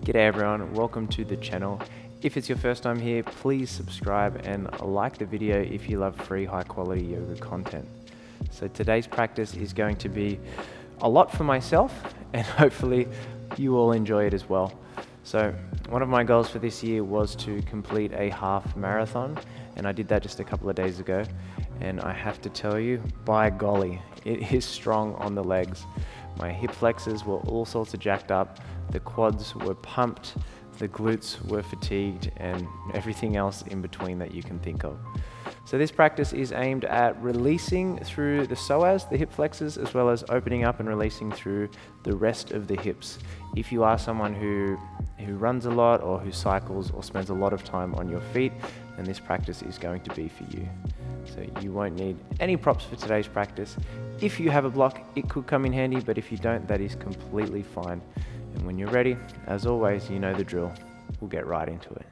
G'day everyone, welcome to the channel. If it's your first time here, please subscribe and like the video if you love free high quality yoga content. So today's practice is going to be a lot for myself and hopefully you all enjoy it as well. So one of my goals for this year was to complete a half marathon, and I did that just a couple of days ago, and I have to tell you, by golly, it is strong on the legs. My hip flexors were all sorts of jacked up, the quads were pumped, the glutes were fatigued, and everything else in between that you can think of. So this practice is aimed at releasing through the psoas, the hip flexors, as well as opening up and releasing through the rest of the hips. If you are someone who runs a lot or who cycles or spends a lot of time on your feet, then this practice is going to be for you. So you won't need any props for today's practice. If you have a block, it could come in handy, but if you don't, that is completely fine. And when you're ready, as always, you know the drill. We'll get right into it.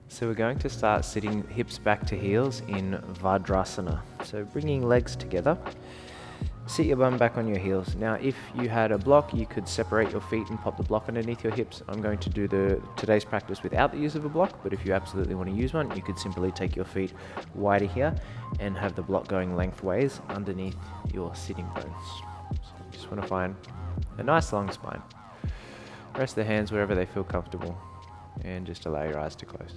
So we're going to start sitting hips back to heels in Vajrasana. So bringing legs together, sit your bum back on your heels. Now if you had a block, you could separate your feet and pop the block underneath your hips. I'm going to do today's practice without the use of a block, but if you absolutely want to use one, you could simply take your feet wider here and have the block going lengthways underneath your sitting bones. So you just want to find a nice long spine. Rest the hands wherever they feel comfortable and just allow your eyes to close.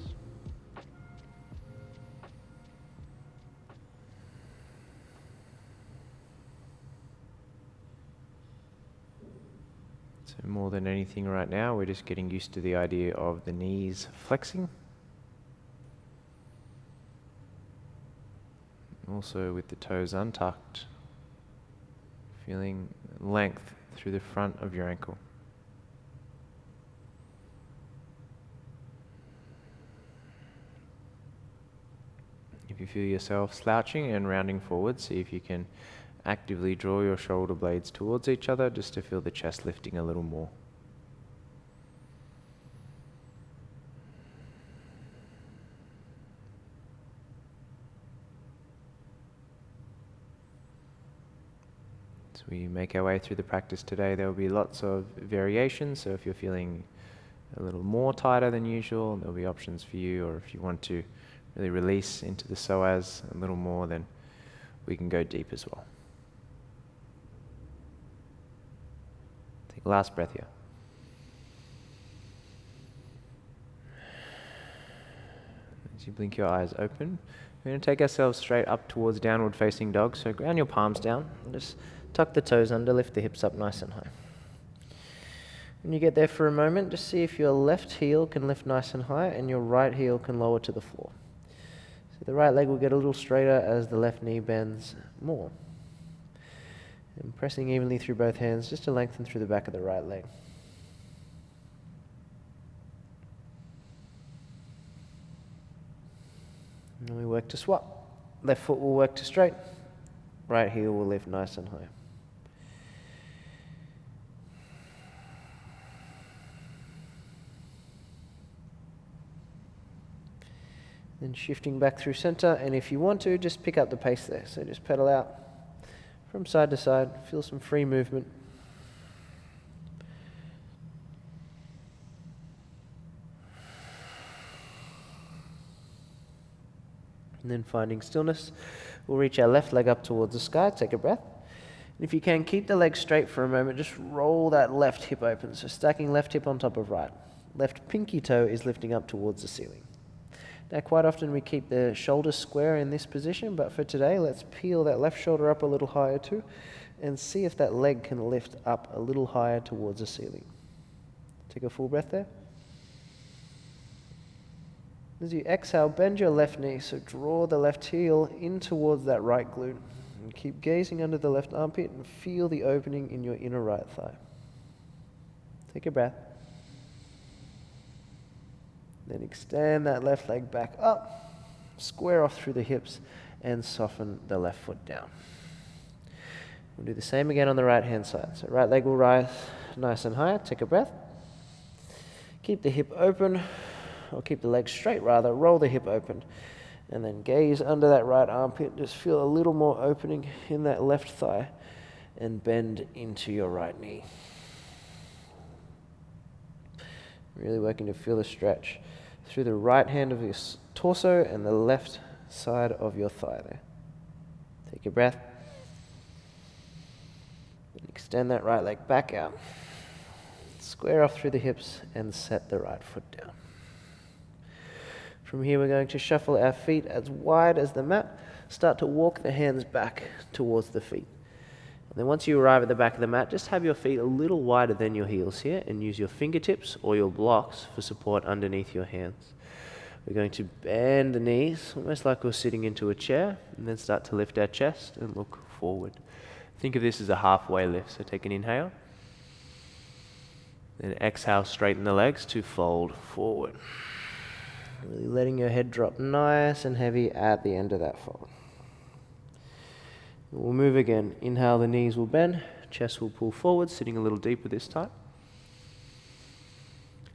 So more than anything right now, we're just getting used to the idea of the knees flexing. Also with the toes untucked, feeling length through the front of your ankle. If you feel yourself slouching and rounding forward, see if you can actively draw your shoulder blades towards each other just to feel the chest lifting a little more. As we make our way through the practice today, there will be lots of variations, so if you're feeling a little more tighter than usual, there'll be options for you, or if you want to really release into the psoas a little more, then we can go deep as well. Take a last breath here. As you blink your eyes open, we're going to take ourselves straight up towards downward facing dog. So ground your palms down and just tuck the toes under, lift the hips up nice and high. When you get there for a moment, just see if your left heel can lift nice and high and your right heel can lower to the floor. So the right leg will get a little straighter as the left knee bends more. And pressing evenly through both hands just to lengthen through the back of the right leg. And we work to swap. Left foot will work to straight. Right heel will lift nice and high. Then shifting back through center, and if you want to, just pick up the pace there. So just pedal out from side to side, feel some free movement. And then finding stillness, we'll reach our left leg up towards the sky, take a breath. And if you can, keep the leg straight for a moment, just roll that left hip open. So stacking left hip on top of right. Left pinky toe is lifting up towards the ceiling. Now quite often we keep the shoulders square in this position, but for today let's peel that left shoulder up a little higher too and see if that leg can lift up a little higher towards the ceiling. Take a full breath there. As you exhale, bend your left knee, so draw the left heel in towards that right glute. And keep gazing under the left armpit and feel the opening in your inner right thigh. Take a breath. Then extend that left leg back up, square off through the hips, and soften the left foot down. We'll do the same again on the right hand side. So right leg will rise nice and high. Take a breath. Keep the hip open, or keep the leg straight rather. Roll the hip open. And then gaze under that right armpit. Just feel a little more opening in that left thigh. And bend into your right knee. Really working to feel the stretch through the right hand of your torso and the left side of your thigh there. Take a breath. And extend that right leg back out. Square off through the hips and set the right foot down. From here we're going to shuffle our feet as wide as the mat. Start to walk the hands back towards the feet. And then once you arrive at the back of the mat, just have your feet a little wider than your heels here and use your fingertips or your blocks for support underneath your hands. We're going to bend the knees, almost like we're sitting into a chair, and then start to lift our chest and look forward. Think of this as a halfway lift, so take an inhale. Then exhale, straighten the legs to fold forward. Really letting your head drop nice and heavy at the end of that fold. We'll move again. Inhale, the knees will bend, chest will pull forward, sitting a little deeper this time.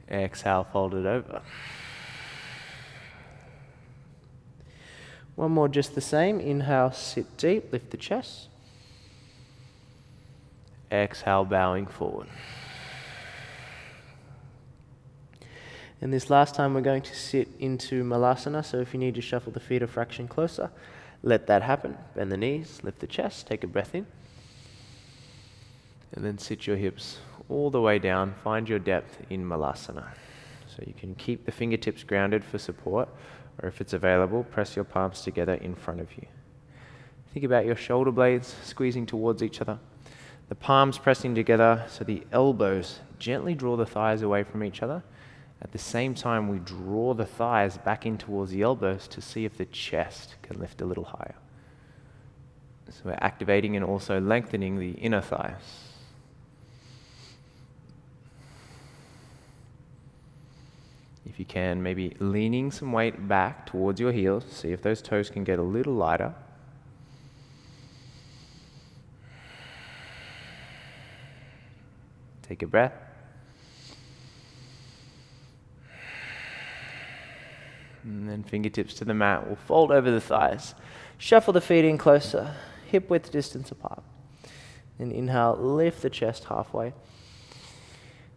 Exhale, fold it over. One more just the same. Inhale, sit deep, lift the chest. Exhale, bowing forward. And this last time we're going to sit into Malasana, so if you need to shuffle the feet a fraction closer, let that happen. Bend the knees, lift the chest, take a breath in. And then sit your hips all the way down. Find your depth in Malasana. So you can keep the fingertips grounded for support, or if it's available, press your palms together in front of you. Think about your shoulder blades squeezing towards each other. The palms pressing together so the elbows gently draw the thighs away from each other. At the same time, we draw the thighs back in towards the elbows to see if the chest can lift a little higher. So we're activating and also lengthening the inner thighs. If you can, maybe leaning some weight back towards your heels. See if those toes can get a little lighter. Take a breath. And then fingertips to the mat. We'll fold over the thighs. Shuffle the feet in closer, hip width distance apart. And inhale, lift the chest halfway.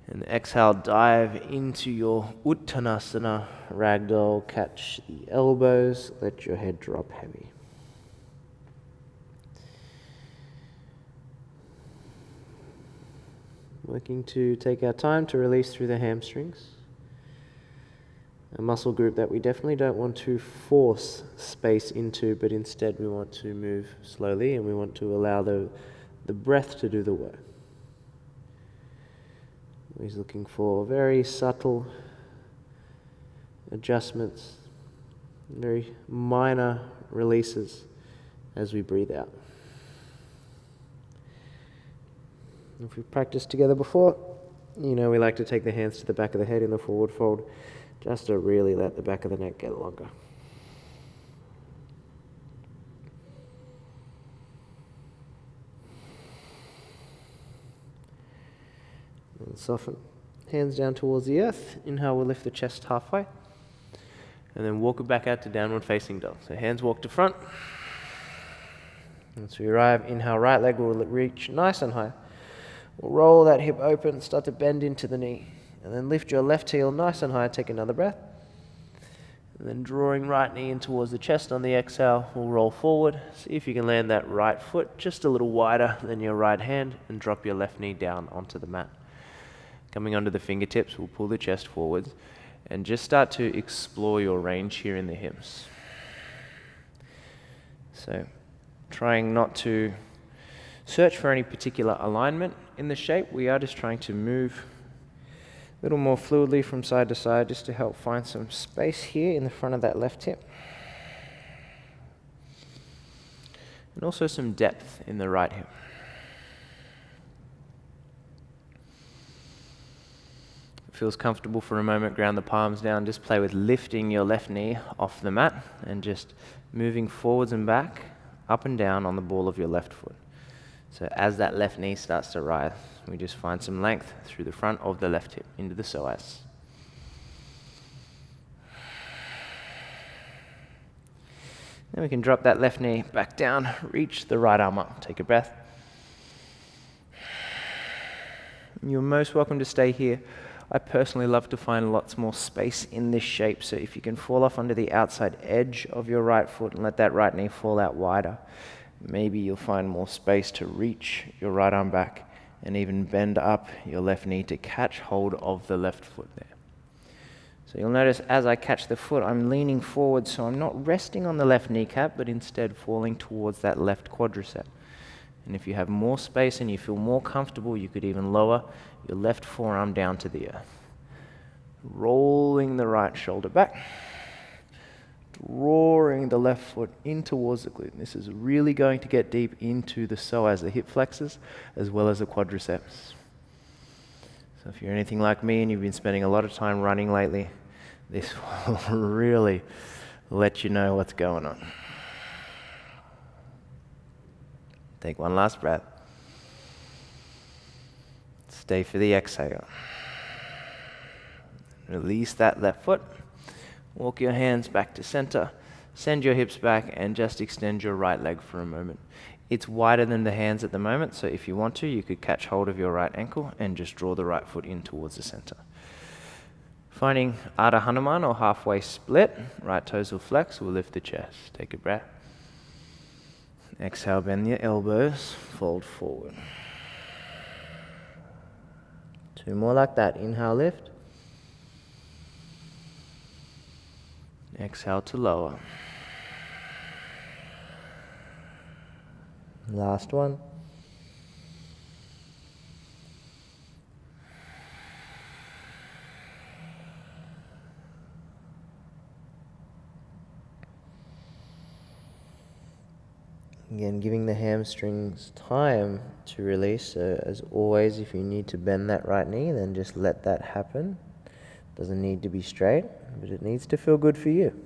And exhale, dive into your Uttanasana, ragdoll. Catch the elbows, let your head drop heavy. Working to take our time to release through the hamstrings. A muscle group that we definitely don't want to force space into, but instead we want to move slowly and we want to allow the breath to do the work. He's looking for very subtle adjustments, very minor releases as we breathe out. If we've practiced together before, you know we like to take the hands to the back of the head in the forward fold, just to really let the back of the neck get longer. And soften. Hands down towards the earth. Inhale, we'll lift the chest halfway. And then walk it back out to downward facing dog. So hands walk to front. Once we arrive, inhale, right leg will reach nice and high. We'll roll that hip open, start to bend into the knee. And then lift your left heel nice and high, take another breath. And then drawing right knee in towards the chest on the exhale, we'll roll forward. See if you can land that right foot just a little wider than your right hand and drop your left knee down onto the mat. Coming onto the fingertips, we'll pull the chest forwards and just start to explore your range here in the hips. So trying not to search for any particular alignment in the shape, we are just trying to move a little more fluidly from side to side just to help find some space here in the front of that left hip. And also some depth in the right hip. Feels comfortable for a moment, ground the palms down, just play with lifting your left knee off the mat and just moving forwards and back, up and down on the ball of your left foot. So as that left knee starts to rise, we just find some length through the front of the left hip into the psoas. Then we can drop that left knee back down, reach the right arm up. Take a breath. You're most welcome to stay here. I personally love to find lots more space in this shape, so if you can fall off onto the outside edge of your right foot and let that right knee fall out wider, maybe you'll find more space to reach your right arm back and even bend up your left knee to catch hold of the left foot there. So you'll notice as I catch the foot, I'm leaning forward, so I'm not resting on the left kneecap, but instead falling towards that left quadricep. And if you have more space and you feel more comfortable, you could even lower your left forearm down to the earth. Rolling the right shoulder back, drawing the left foot in towards the glute. This is really going to get deep into the psoas, the hip flexors, as well as the quadriceps. So if you're anything like me and you've been spending a lot of time running lately, this will really let you know what's going on. Take one last breath. Stay for the exhale. Release that left foot. Walk your hands back to center. Send your hips back and just extend your right leg for a moment. It's wider than the hands at the moment, so if you want to, you could catch hold of your right ankle and just draw the right foot in towards the center. Finding Ardha Hanuman or halfway split, right toes will flex, we'll lift the chest. Take a breath. Exhale, bend your elbows, fold forward. 2 more like that. Inhale, lift. Exhale to lower. Last one. Again, giving the hamstrings time to release. So as always, if you need to bend that right knee, then just let that happen. Doesn't need to be straight, but it needs to feel good for you.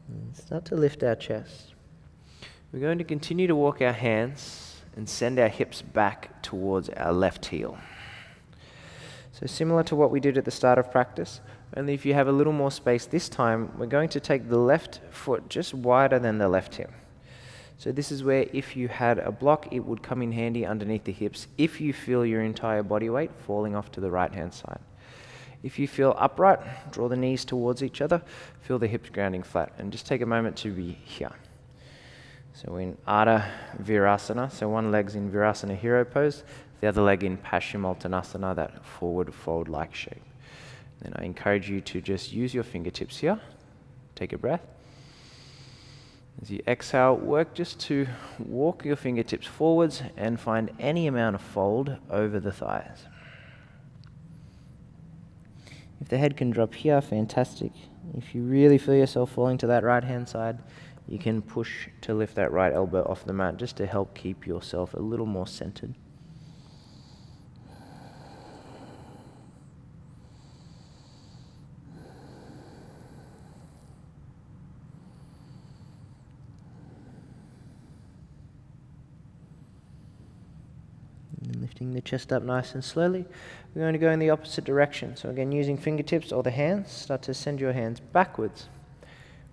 And start to lift our chest. We're going to continue to walk our hands and send our hips back towards our left heel. So similar to what we did at the start of practice, only if you have a little more space this time, we're going to take the left foot just wider than the left hip. So this is where if you had a block, it would come in handy underneath the hips if you feel your entire body weight falling off to the right-hand side. If you feel upright, draw the knees towards each other, feel the hips grounding flat, and just take a moment to be here. So we're in Ardha Virasana, so one leg's in Virasana Hero Pose, the other leg in Paschimottanasana, that forward fold-like shape. Then I encourage you to just use your fingertips here. Take a breath. As you exhale, work just to walk your fingertips forwards and find any amount of fold over the thighs. If the head can drop here, fantastic. If you really feel yourself falling to that right-hand side, you can push to lift that right elbow off the mat just to help keep yourself a little more centered. And lifting the chest up nice and slowly, we're going to go in the opposite direction. So again, using fingertips or the hands, start to send your hands backwards.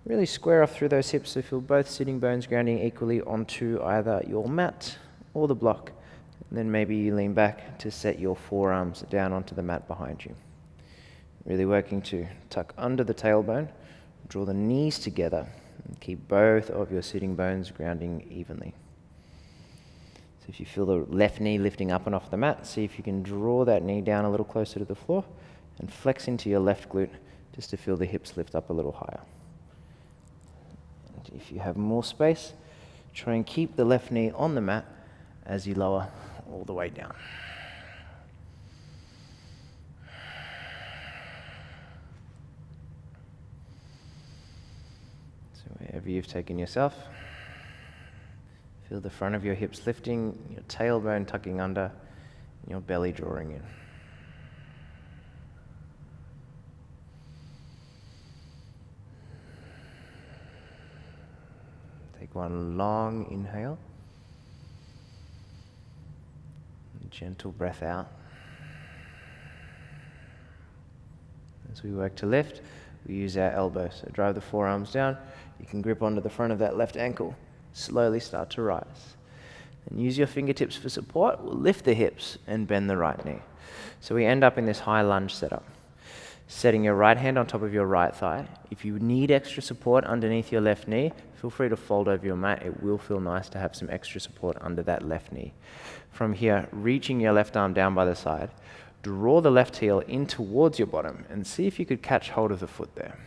Really square off through those hips so feel both sitting bones grounding equally onto either your mat or the block. And then maybe you lean back to set your forearms down onto the mat behind you. Really working to tuck under the tailbone, draw the knees together, and keep both of your sitting bones grounding evenly. So if you feel the left knee lifting up and off the mat, see if you can draw that knee down a little closer to the floor and flex into your left glute just to feel the hips lift up a little higher. And if you have more space, try and keep the left knee on the mat as you lower all the way down. So wherever you've taken yourself, feel the front of your hips lifting, your tailbone tucking under, and your belly drawing in. Take one long inhale. Gentle breath out. As we work to lift, we use our elbows. So drive the forearms down. You can grip onto the front of that left ankle. Slowly start to rise. And use your fingertips for support. We'll lift the hips and bend the right knee. So we end up in this high lunge setup. Setting your right hand on top of your right thigh. If you need extra support underneath your left knee, feel free to fold over your mat. It will feel nice to have some extra support under that left knee. From here, reaching your left arm down by the side, draw the left heel in towards your bottom and see if you could catch hold of the foot there.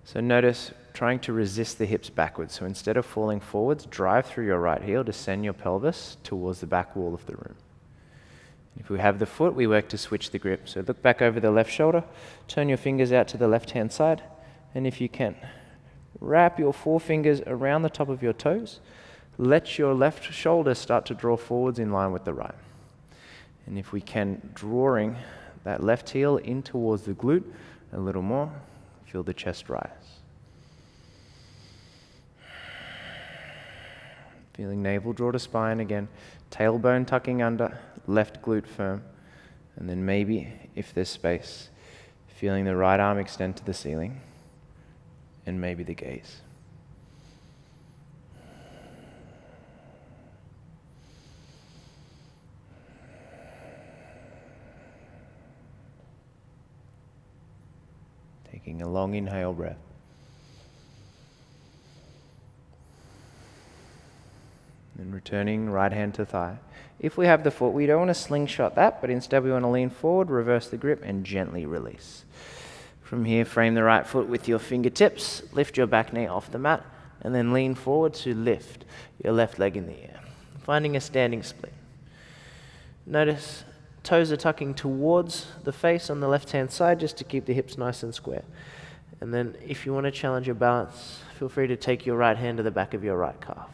So notice trying to resist the hips backwards. So instead of falling forwards, drive through your right heel to send your pelvis towards the back wall of the room. If we have the foot, we work to switch the grip. So look back over the left shoulder, turn your fingers out to the left-hand side, and if you can, wrap your forefingers around the top of your toes. Let your left shoulder start to draw forwards in line with the right. And if we can, drawing that left heel in towards the glute a little more, feel the chest rise. Feeling navel draw to spine again, tailbone tucking under, left glute firm, and then maybe, if there's space, feeling the right arm extend to the ceiling, and maybe the gaze. Taking a long inhale breath. And returning right hand to thigh. If we have the foot, we don't want to slingshot that, but instead we want to lean forward, reverse the grip, and gently release. From here, frame the right foot with your fingertips, lift your back knee off the mat, and then lean forward to lift your left leg in the air, finding a standing split. Notice toes are tucking towards the face on the left-hand side just to keep the hips nice and square. And then if you want to challenge your balance, feel free to take your right hand to the back of your right calf.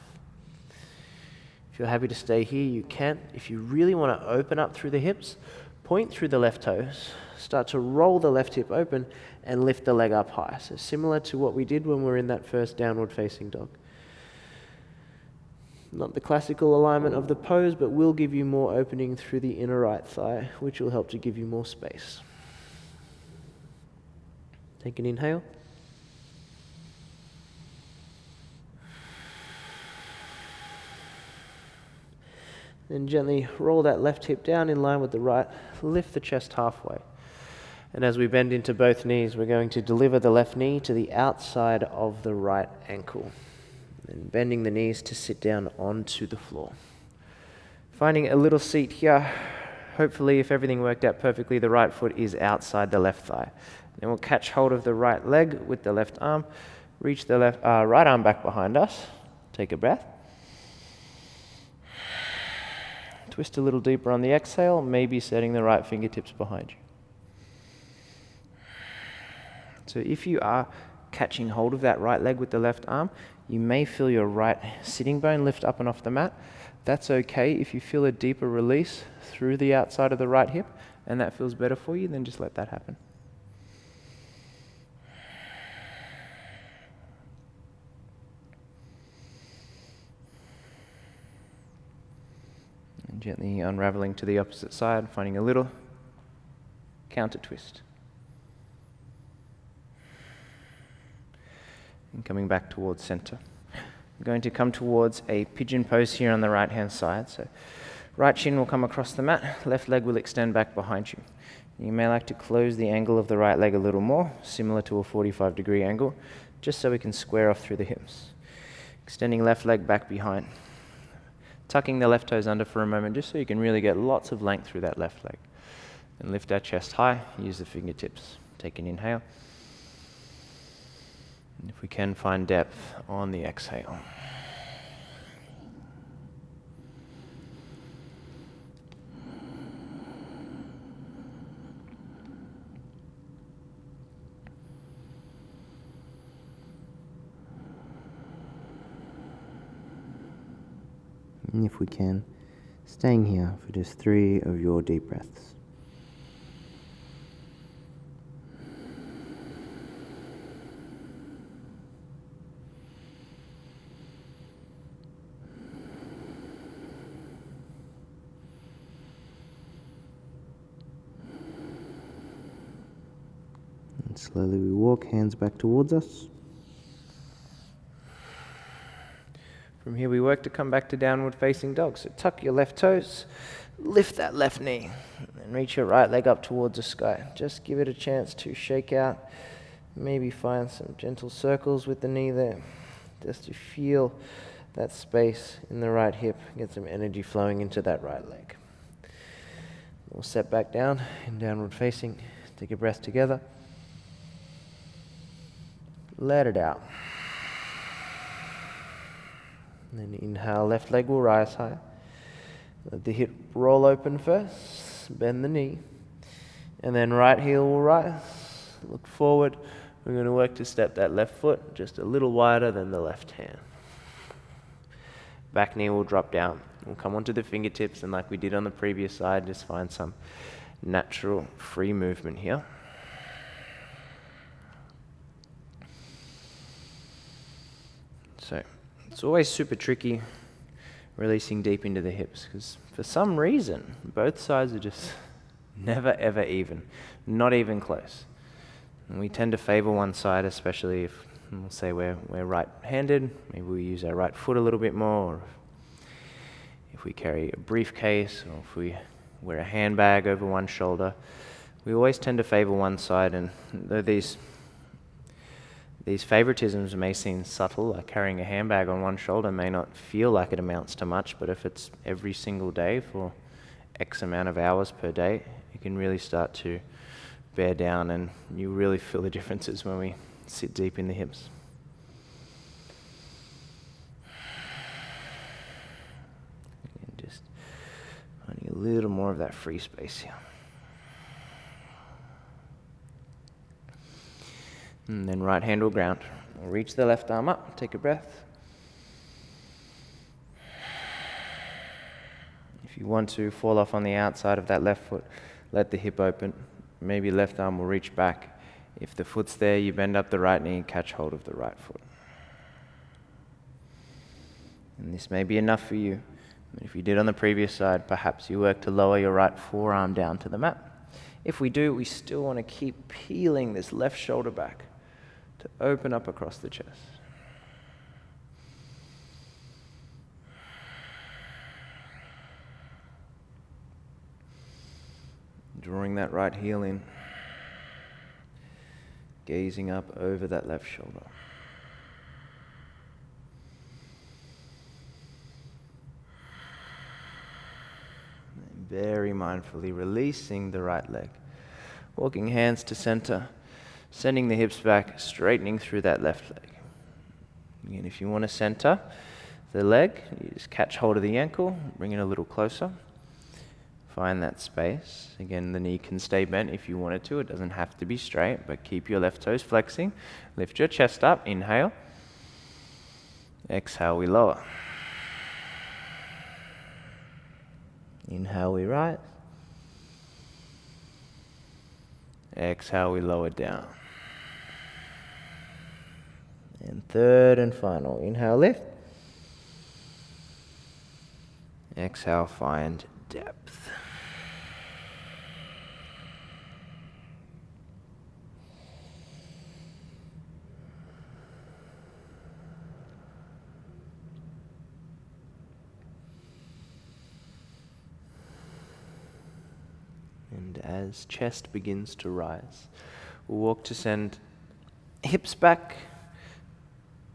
If you're happy to stay here, you can. If you really want to open up through the hips, point through the left toes, start to roll the left hip open and lift the leg up high. So similar to what we did when we were in that first downward facing dog. Not the classical alignment of the pose, but will give you more opening through the inner right thigh, which will help to give you more space. Take an inhale. Then gently roll that left hip down in line with the right. Lift the chest halfway. And as we bend into both knees, we're going to deliver the left knee to the outside of the right ankle. And bending the knees to sit down onto the floor. Finding a little seat here. Hopefully, if everything worked out perfectly, the right foot is outside the left thigh. Then we'll catch hold of the right leg with the left arm. Reach the right arm back behind us. Take a breath. Twist a little deeper on the exhale, maybe setting the right fingertips behind you. So if you are catching hold of that right leg with the left arm, you may feel your right sitting bone lift up and off the mat. That's okay. If you feel a deeper release through the outside of the right hip and that feels better for you, then just let that happen. And gently unraveling to the opposite side, finding a little counter twist. And coming back towards center. I'm going to come towards a pigeon pose here on the right hand side. So right shin will come across the mat, left leg will extend back behind you. You may like to close the angle of the right leg a little more, similar to a 45-degree angle, just so we can square off through the hips. Extending left leg back behind. Tucking the left toes under for a moment, just so you can really get lots of length through that left leg. And lift our chest high, use the fingertips. Take an inhale. And if we can, find depth on the exhale. And if we can, staying here for just 3 of your deep breaths. And slowly we walk, hands back towards us. From here we work to come back to downward facing dog. So tuck your left toes, lift that left knee, and reach your right leg up towards the sky. Just give it a chance to shake out. Maybe find some gentle circles with the knee there, just to feel that space in the right hip, get some energy flowing into that right leg. We'll set back down in downward facing. Take a breath together. Let it out. And then inhale, left leg will rise high. Let the hip roll open first, bend the knee, and then right heel will rise. Look forward. We're going to work to step that left foot just a little wider than the left hand. Back knee will drop down. We'll come onto the fingertips, and like we did on the previous side, just find some natural free movement here. So it's always super tricky releasing deep into the hips because for some reason both sides are just never ever even, not even close. And we tend to favor one side, especially if, we'll say we're right-handed. Maybe we use our right foot a little bit more, or if we carry a briefcase, or if we wear a handbag over one shoulder. We always tend to favor one side, and though these favoritisms may seem subtle, like carrying a handbag on one shoulder may not feel like it amounts to much, but if it's every single day for X amount of hours per day, it can really start to bear down, and you really feel the differences when we sit deep in the hips. And just finding a little more of that free space here. And then right hand will ground. We'll reach the left arm up, take a breath. If you want to fall off on the outside of that left foot, let the hip open. Maybe left arm will reach back. If the foot's there, you bend up the right knee and catch hold of the right foot. And this may be enough for you. If you did on the previous side, perhaps you work to lower your right forearm down to the mat. If we do, we still want to keep peeling this left shoulder back to open up across the chest. Drawing that right heel in, gazing up over that left shoulder. And very mindfully releasing the right leg, walking hands to center, sending the hips back, straightening through that left leg. Again, if you want to center the leg, you just catch hold of the ankle, bring it a little closer. Find that space. Again, the knee can stay bent if you wanted to. It doesn't have to be straight, but keep your left toes flexing. Lift your chest up. Inhale. Exhale, we lower. Inhale, we rise. Exhale, we lower down. And third and final. Inhale, lift. Exhale, find depth. And as chest begins to rise, we'll walk to send hips back,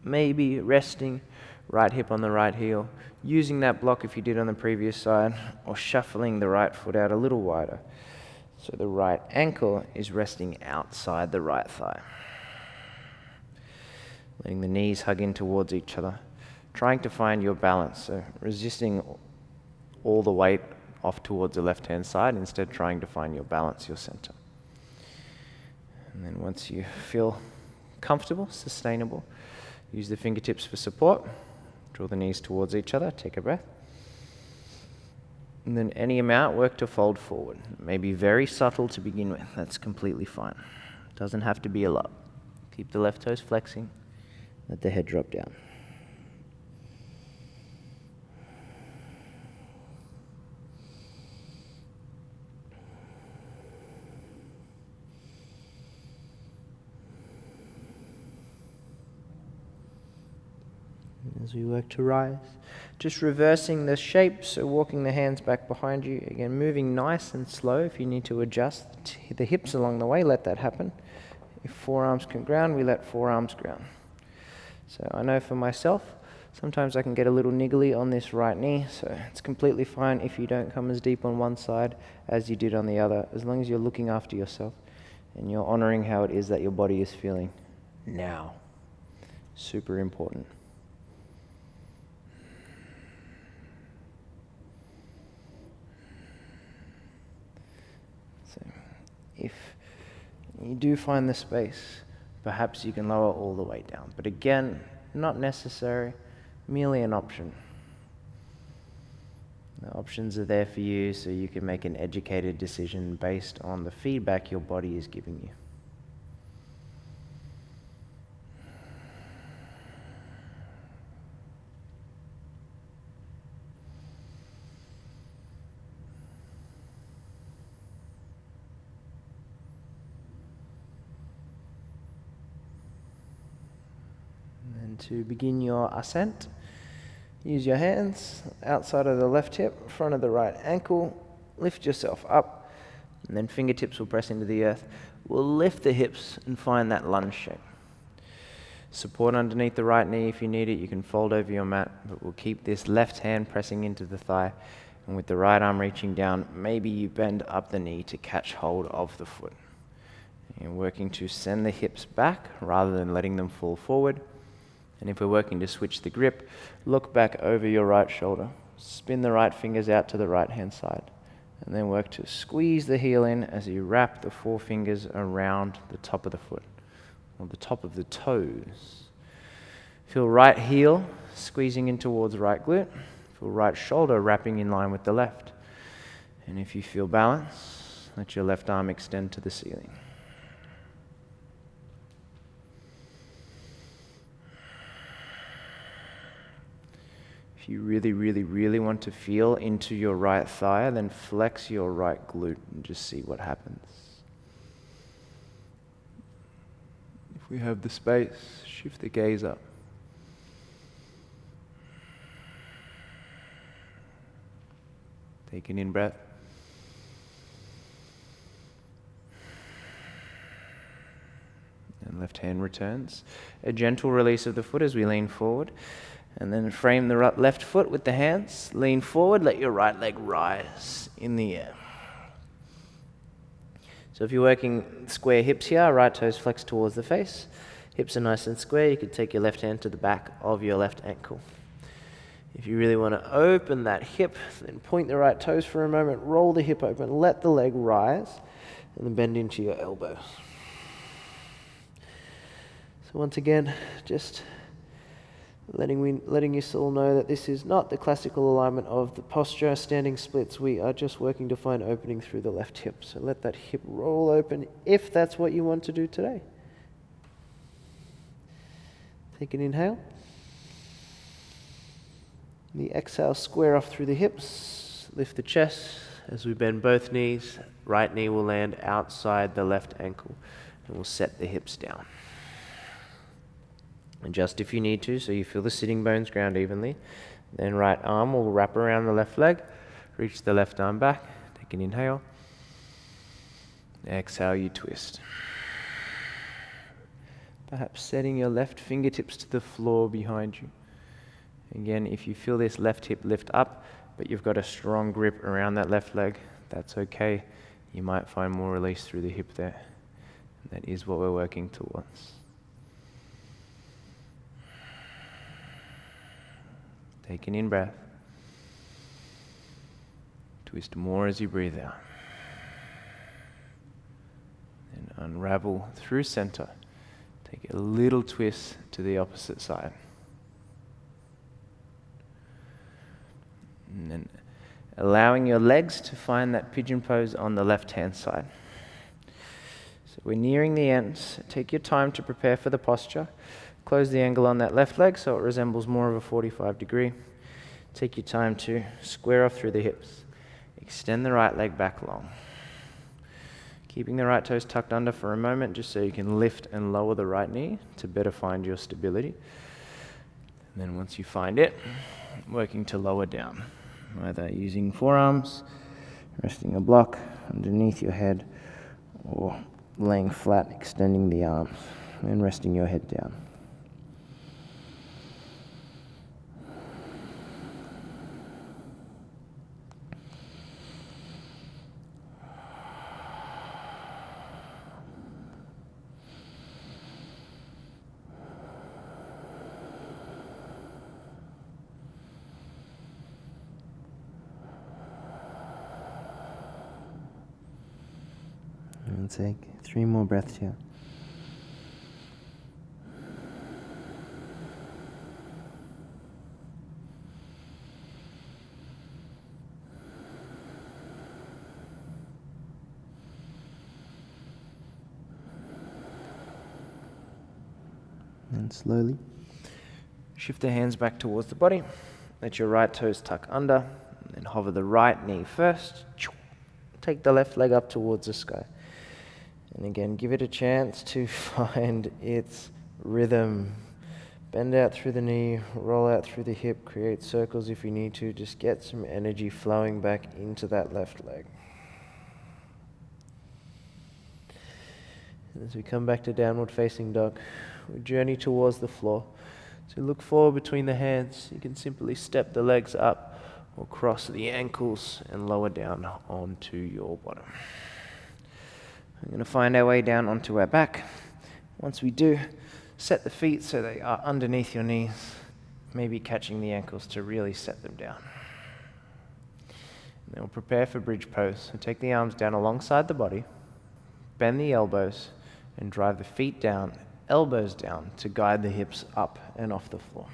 maybe resting right hip on the right heel, using that block if you did on the previous side, or shuffling the right foot out a little wider. So the right ankle is resting outside the right thigh. Letting the knees hug in towards each other, trying to find your balance, so resisting all the weight off towards the left-hand side, instead trying to find your balance, your center. And then once you feel comfortable, sustainable, use the fingertips for support. Draw the knees towards each other, take a breath. And then any amount, work to fold forward. It may be very subtle to begin with, that's completely fine. It doesn't have to be a lot. Keep the left toes flexing, let the head drop down. as we work to rise. Just reversing the shape, so walking the hands back behind you. Again, moving nice and slow. If you need to adjust the hips along the way, let that happen. If forearms can ground, we let forearms ground. So I know for myself, sometimes I can get a little niggly on this right knee, so it's completely fine if you don't come as deep on one side as you did on the other, as long as you're looking after yourself and you're honoring how it is that your body is feeling now. Super important. So if you do find the space, perhaps you can lower all the way down. But again, not necessary, merely an option. The options are there for you so you can make an educated decision based on the feedback your body is giving you. To begin your ascent, use your hands outside of the left hip, front of the right ankle, lift yourself up, and then fingertips will press into the earth. We'll lift the hips and find that lunge shape. Support underneath the right knee if you need it. You can fold over your mat, but we'll keep this left hand pressing into the thigh, and with the right arm reaching down, maybe you bend up the knee to catch hold of the foot. You're working to send the hips back rather than letting them fall forward. And if we're working to switch the grip, look back over your right shoulder, spin the right fingers out to the right hand side, and then work to squeeze the heel in as you wrap the forefingers around the top of the foot, or the top of the toes. Feel right heel squeezing in towards right glute, feel right shoulder wrapping in line with the left. And if you feel balance, let your left arm extend to the ceiling. If you really, really, really want to feel into your right thigh, then flex your right glute and just see what happens. If we have the space, shift the gaze up. Take an in-breath. And left hand returns. A gentle release of the foot as we lean forward. And then frame the left foot with the hands. Lean forward, let your right leg rise in the air. So if you're working square hips here, right toes flex towards the face. Hips are nice and square. You could take your left hand to the back of your left ankle. If you really want to open that hip, then point the right toes for a moment, roll the hip open, let the leg rise, and then bend into your elbows. So once again, just letting you all know that this is not the classical alignment of the posture, standing splits. We are just working to find opening through the left hip. So let that hip roll open if that's what you want to do today. Take an inhale. The exhale, square off through the hips. Lift the chest as we bend both knees. Right knee will land outside the left ankle and we'll set the hips down. Adjust if you need to, so you feel the sitting bones ground evenly. Then right arm will wrap around the left leg. Reach the left arm back. Take an inhale. Exhale, you twist. Perhaps setting your left fingertips to the floor behind you. Again, if you feel this left hip lift up, but you've got a strong grip around that left leg, that's okay. You might find more release through the hip there. And that is what we're working towards. Take an in-breath. Twist more as you breathe out. Then unravel through center. Take a little twist to the opposite side. And then allowing your legs to find that pigeon pose on the left-hand side. So we're nearing the end. So take your time to prepare for the posture. Close the angle on that left leg so it resembles more of a 45 degree. Take your time to square off through the hips. Extend the right leg back long. Keeping the right toes tucked under for a moment just so you can lift and lower the right knee to better find your stability. And then once you find it, working to lower down, either using forearms, resting a block underneath your head, or laying flat, extending the arms, and resting your head down. And take 3 more breaths here. And slowly shift the hands back towards the body. Let your right toes tuck under, and then hover the right knee first. Take the left leg up towards the sky. And again, give it a chance to find its rhythm. Bend out through the knee, roll out through the hip, create circles if you need to. Just get some energy flowing back into that left leg. And as we come back to downward facing dog, we journey towards the floor. So look forward between the hands. You can simply step the legs up or cross the ankles and lower down onto your bottom. We're going to find our way down onto our back. Once we do, set the feet so they are underneath your knees, maybe catching the ankles to really set them down. And then we'll prepare for bridge pose. So take the arms down alongside the body, bend the elbows, and drive the feet down, elbows down to guide the hips up and off the floor.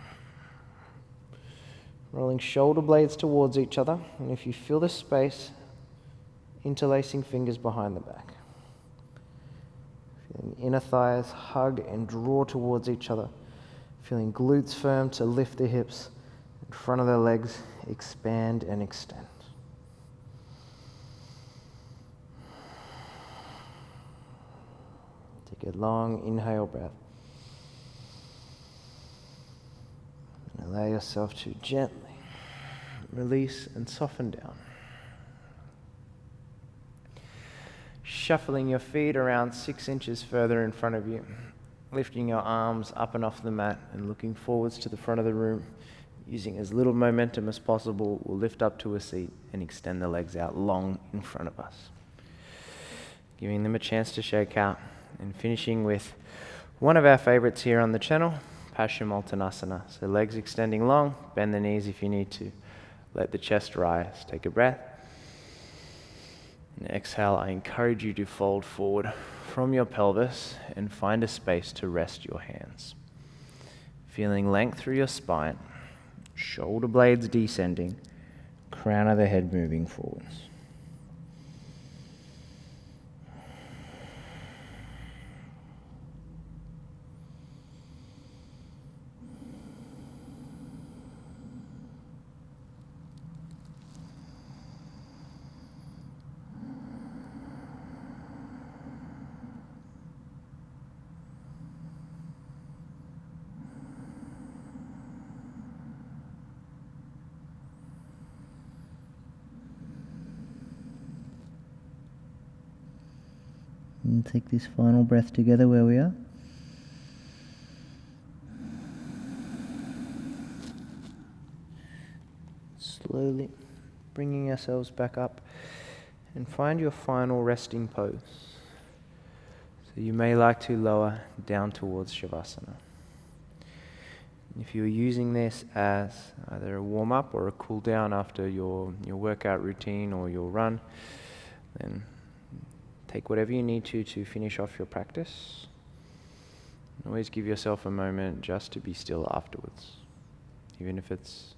Rolling shoulder blades towards each other, and if you feel the space, interlacing fingers behind the back. Feeling inner thighs hug and draw towards each other. Feeling glutes firm to lift the hips. In front of the legs, expand and extend. Take a long inhale breath. And allow yourself to gently release and soften down. Shuffling your feet around 6 inches further in front of you, lifting your arms up and off the mat and looking forwards to the front of the room. Using as little momentum as possible, we'll lift up to a seat and extend the legs out long in front of us. Giving them a chance to shake out and finishing with one of our favorites here on the channel, Paschimottanasana. So legs extending long, bend the knees if you need to. Let the chest rise. Take a breath. And exhale, I encourage you to fold forward from your pelvis and find a space to rest your hands. Feeling length through your spine, shoulder blades descending, crown of the head moving forwards. And take this final breath together where we are. Slowly bringing ourselves back up and find your final resting pose. So you may like to lower down towards Shavasana. If you're using this as either a warm-up or a cool-down after your workout routine or your run, then take whatever you need to finish off your practice. Always give yourself a moment just to be still afterwards. Even if it's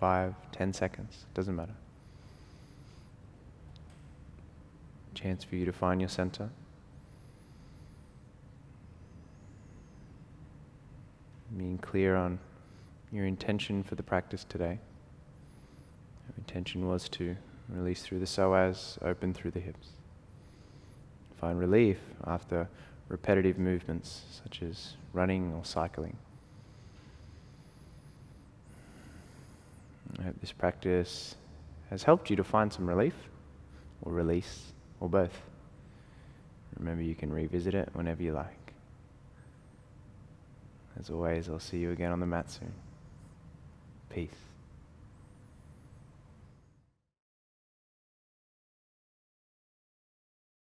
5-10 seconds, it doesn't matter. Chance for you to find your center. Being clear on your intention for the practice today. Your intention was to release through the psoas, open through the hips. Find relief after repetitive movements such as running or cycling. I hope this practice has helped you to find some relief, or release, or both. Remember, you can revisit it whenever you like. As always, I'll see you again on the mat soon. Peace.